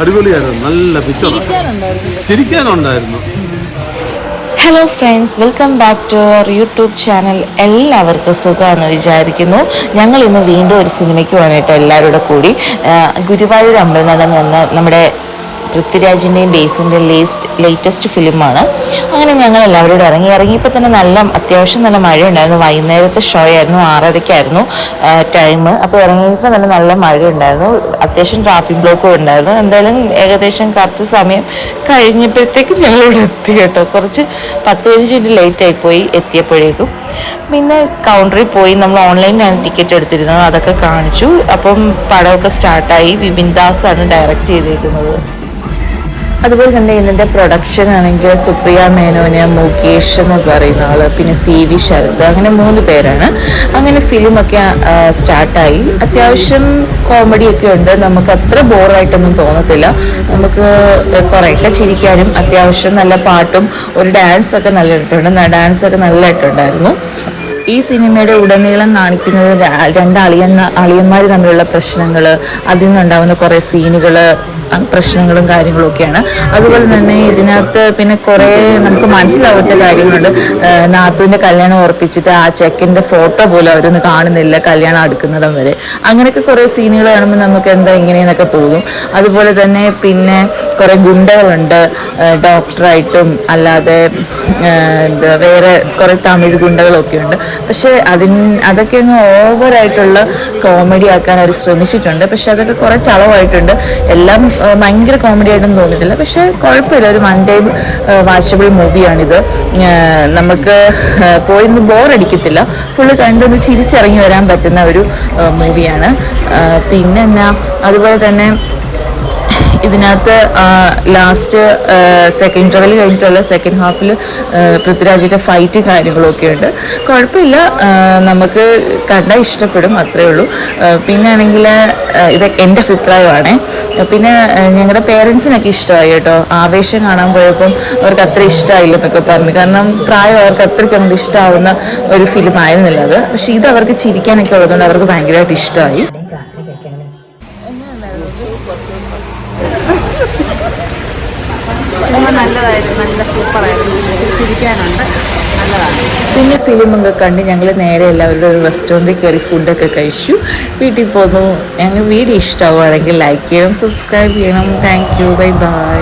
അടിപൊളിയായിരുന്നു. നല്ല ചിരിക്കാനുണ്ടായിരുന്നു. Hello friends, welcome back to our YouTube channel. എല്ലാവർക്കും സുഖമാണെന്ന് വിചാരിക്കുന്നു. ഞങ്ങൾ ഇന്ന് വീണ്ടും ഒരു സിനിമയ്ക്ക് പോകാനായിട്ട് എല്ലാവരും കൂടി ഗുരുവായൂർ അമ്പലനട എന്ന നമ്മുടെ പൃഥ്വിരാജിൻ്റെയും ബേസിൻ്റെയും ലേറ്റസ്റ്റ് ഫിലിമാണ്. അങ്ങനെ ഞങ്ങൾ എല്ലാവരോടും ഇറങ്ങിയപ്പോൾ തന്നെ അത്യാവശ്യം നല്ല മഴ ഉണ്ടായിരുന്നു. വൈകുന്നേരത്തെ ഷോ ആയിരുന്നു, 6:30 ടൈം. അപ്പോൾ ഇറങ്ങിയപ്പോൾ തന്നെ നല്ല മഴ ഉണ്ടായിരുന്നു. അത്യാവശ്യം ട്രാഫിക് ബ്ലോക്കും ഉണ്ടായിരുന്നു. എന്തായാലും ഏകദേശം കറക്റ്റ് സമയം കഴിഞ്ഞപ്പോഴത്തേക്കും ഞങ്ങളിവിടെ എത്തി കേട്ടോ. കുറച്ച് 10-15 മിനിറ്റ് ലേറ്റായിപ്പോയി എത്തിയപ്പോഴേക്കും. പിന്നെ കൗണ്ടറിൽ പോയി നമ്മൾ ഓൺലൈനിലാണ് ടിക്കറ്റ് എടുത്തിരുന്നത്, അതൊക്കെ കാണിച്ചു. അപ്പം പടമൊക്കെ സ്റ്റാർട്ടായി. വിപിൻ ദാസാണ് ഡയറക്റ്റ് ചെയ്തിരിക്കുന്നത്. അതുപോലെ തന്നെ ഇതിൻ്റെ പ്രൊഡക്ഷൻ ആണെങ്കിൽ സുപ്രിയ മേനോന്, മുകേഷ് എന്ന് പറയുന്ന ആൾ, പിന്നെ CV ശരത്, അങ്ങനെ 3 പേരാണ്. അങ്ങനെ ഫിലിമൊക്കെ സ്റ്റാർട്ടായി. അത്യാവശ്യം കോമഡിയൊക്കെ ഉണ്ട്. നമുക്ക് അത്ര ബോറായിട്ടൊന്നും തോന്നത്തില്ല. നമുക്ക് കുറേയൊക്കെ ചിരിക്കാനും അത്യാവശ്യം നല്ല പാട്ടും ഒരു ഡാൻസൊക്കെ ഡാൻസൊക്കെ നല്ലതായിട്ടുണ്ടായിരുന്നു. ഈ സിനിമയുടെ ഉടനീളം കാണിക്കുന്നത് 2 അളിയന്മാർ തമ്മിലുള്ള പ്രശ്നങ്ങൾ, അതിൽ നിന്നുണ്ടാവുന്ന കുറേ സീനുകൾ, പ്രശ്നങ്ങളും കാര്യങ്ങളും ഒക്കെയാണ്. അതുപോലെ തന്നെ ഇതിനകത്ത് പിന്നെ കുറേ നമുക്ക് മനസ്സിലാവാത്ത കാര്യങ്ങളുണ്ട്. നാത്തൂൻ്റെ കല്യാണം ഉറപ്പിച്ചിട്ട് ആ ചെക്കൻ്റെ ഫോട്ടോ പോലും അവരൊന്നും കാണുന്നില്ല കല്യാണം അടുക്കുന്നിടം വരെ. അങ്ങനെയൊക്കെ കുറേ സീനുകൾ കാണുമ്പോൾ നമുക്ക് എന്താ ഇങ്ങനെയെന്നൊക്കെ തോന്നും. അതുപോലെ തന്നെ പിന്നെ കുറേ ഗുണ്ടകളുണ്ട്, ഡോക്ടറായിട്ടും അല്ലാതെ വേറെ കുറേ തമിഴ് ഗുണ്ടകളൊക്കെ ഉണ്ട്. പക്ഷേ അതൊക്കെ അങ്ങ് ഓവറായിട്ടുള്ള കോമഡി ആക്കാൻ അവർ ശ്രമിച്ചിട്ടുണ്ട്. പക്ഷെ അതൊക്കെ കുറേ ചളവായിട്ടുണ്ട്. എല്ലാം ഭയങ്കര കോമഡി ആയിട്ടൊന്നും തോന്നിയിട്ടില്ല. പക്ഷെ കുഴപ്പമില്ല, ഒരു 1 ടൈം വാച്ചബിൾ മൂവിയാണിത്. നമുക്ക് പോയിന്ന് ബോറടിക്കത്തില്ല. ഫുള്ള് കണ്ടൊന്ന് ചിരിച്ചിറങ്ങി വരാൻ പറ്റുന്ന ഒരു മൂവിയാണ്. പിന്നെ അതുപോലെ തന്നെ ഇതിനകത്ത് ലാസ്റ്റ് ഇൻ്റർവെൽ കഴിഞ്ഞിട്ടുള്ള സെക്കൻഡ് ഹാഫിൽ പൃഥ്വിരാജിൻ്റെ ഫൈറ്റ് കാര്യങ്ങളൊക്കെ ഉണ്ട്. കുഴപ്പമില്ല, നമുക്ക് കണ്ടാൽ ഇഷ്ടപ്പെടും, അത്രേ ഉള്ളൂ. പിന്നെ ആണെങ്കിൽ ഇത് എൻ്റെ അഭിപ്രായമാണ്. പിന്നെ ഞങ്ങളുടെ പേരൻസിനൊക്കെ ഇഷ്ടമായി കേട്ടോ. ആവേശം കാണാൻ പോയപ്പം അവർക്ക് അത്ര ഇഷ്ടമായില്ലെന്നൊക്കെ പറഞ്ഞു. കാരണം പ്രായം അവർക്ക് അത്രയ്ക്ക് അങ്ങോട്ട് ഇഷ്ടമാവുന്ന ഒരു ഫിലിം ആയിരുന്നില്ല അത്. പക്ഷെ ഇത് അവർക്ക് ചിരിക്കാനൊക്കെ ഉള്ളതുകൊണ്ട് അവർക്ക് ഭയങ്കരമായിട്ട് ഇഷ്ടമായി. നല്ലതായിരുന്നു, നല്ല സൂപ്പറായിരുന്നു, ചിരിക്കാനുണ്ട്, നല്ലതാണ്. പിന്നെ ഫിലിമൊക്കെ കണ്ട് ഞങ്ങൾ നേരെ എല്ലാവരുടെ ഒരു റെസ്റ്റോറൻറ്റിൽ കയറി ഫുഡൊക്കെ കഴിച്ചു, വീട്ടിൽ പോന്നു. ഞങ്ങൾ വീഡിയോ ഇഷ്ടമാവുകയാണെങ്കിൽ ലൈക്ക് ചെയ്യണം, സബ്സ്ക്രൈബ് ചെയ്യണം. Thank you, bye bye.